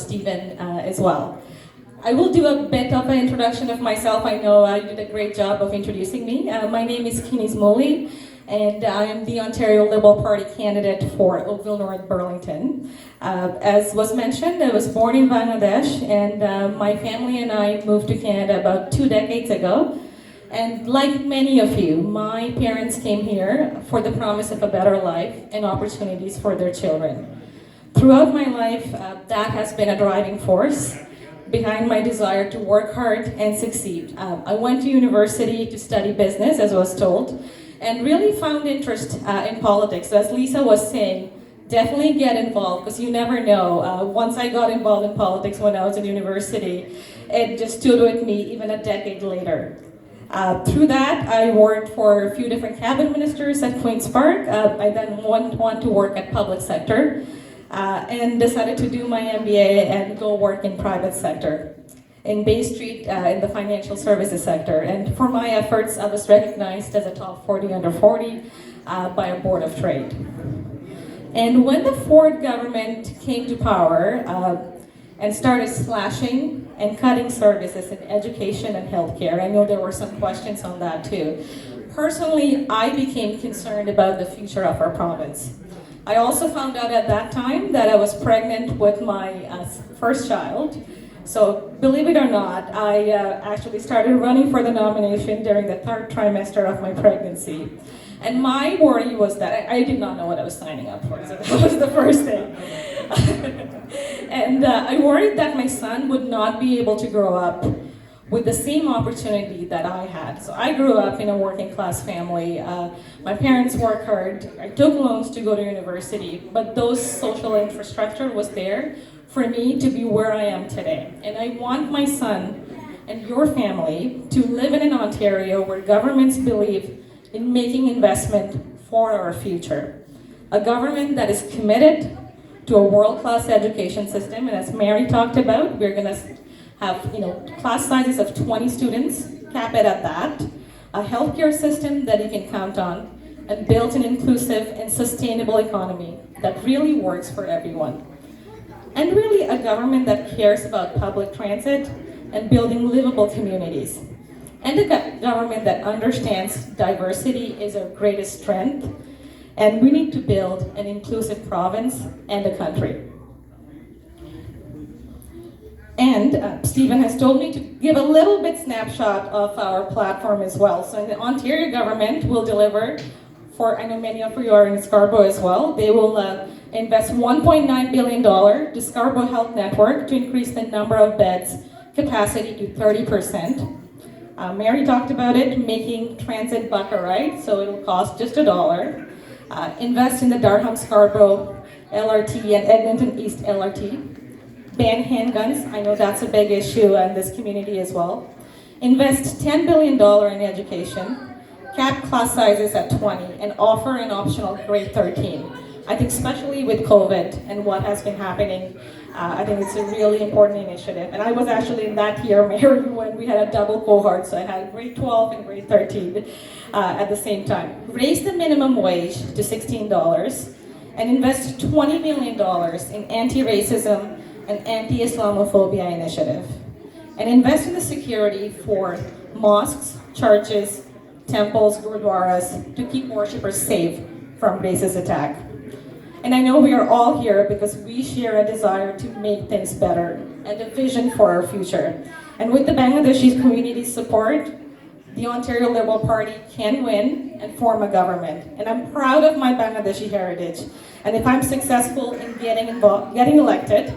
Stephen as well. I will do a bit of an introduction of myself. I know you did a great job of introducing me. My name is Kinis Moli, and I am the Ontario Liberal Party candidate for Oakville North Burlington. As was mentioned, I was born in Bangladesh, and my family and I moved to Canada about 2 decades ago. And like many of you, my parents came here for the promise of a better life and opportunities for their children. Throughout my life, that has been a driving force behind my desire to work hard and succeed. I went to university to study business, as was told, and really found interest in politics. So as Lisa was saying, definitely get involved, because you never know. Once I got involved in politics when I was in university, it just stood with me even a decade later. Through that, I worked for a few different cabinet ministers at Queen's Park. I then went on to work at public sector and decided to do my MBA and go work in private sector in Bay Street in the financial services sector. And for my efforts, I was recognized as a top 40 under 40 by a board of trade. And when the Ford government came to power and started slashing and cutting services in education and healthcare, I know there were some questions on that too. Personally, I became concerned about the future of our province. I also found out at that time that I was pregnant with my first child. So believe it or not, I actually started running for the nomination during the 3rd trimester of my pregnancy. And my worry was that I did not know what I was signing up for, so that was the first thing. And I worried that my son would not be able to grow up with the same opportunity that I had. So I grew up in a working class family. My parents worked hard. I took loans to go to university, but those social infrastructure was there for me to be where I am today. And I want my son and your family to live in an Ontario where governments believe in making investment for our future. A government that is committed to a world-class education system, and as Mary talked about, we're gonna have class sizes of 20 students, cap it at that, a healthcare system that you can count on, and build an inclusive and sustainable economy that really works for everyone. And really a government that cares about public transit and building livable communities. And a government that understands diversity is our greatest strength, and we need to build an inclusive province and a country. And Stephen has told me to give a little bit snapshot of our platform as well. So the Ontario government will deliver for, I know many of you are in Scarborough as well, they will invest $1.9 billion to Scarborough Health Network to increase the number of beds capacity to 30%. Mary talked about it, making transit buck a ride, so it'll cost just $1. Invest in the Durham-Scarborough LRT and Eglinton East LRT. Ban handguns, I know that's a big issue in this community as well. Invest $10 billion in education, cap class sizes at 20, and offer an optional grade 13. I think especially with COVID and what has been happening, I think it's a really important initiative. And I was actually in that year, Mary, when we had a double cohort, so I had grade 12 and grade 13 at the same time. Raise the minimum wage to $16 and invest $20 million in anti-racism and anti-Islamophobia initiative. And invest in the security for mosques, churches, temples, gurdwaras to keep worshippers safe from racist attack. And I know we are all here because we share a desire to make things better and a vision for our future. And with the Bangladeshi community's support, the Ontario Liberal Party can win and form a government. And I'm proud of my Bangladeshi heritage. And if I'm successful in getting elected,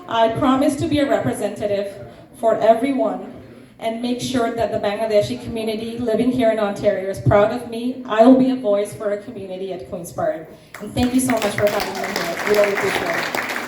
I promise to be a representative for everyone and make sure that the Bangladeshi community living here in Ontario is proud of me. I will be a voice for a community at Queen's Park. And thank you so much for having me here. We really appreciate it.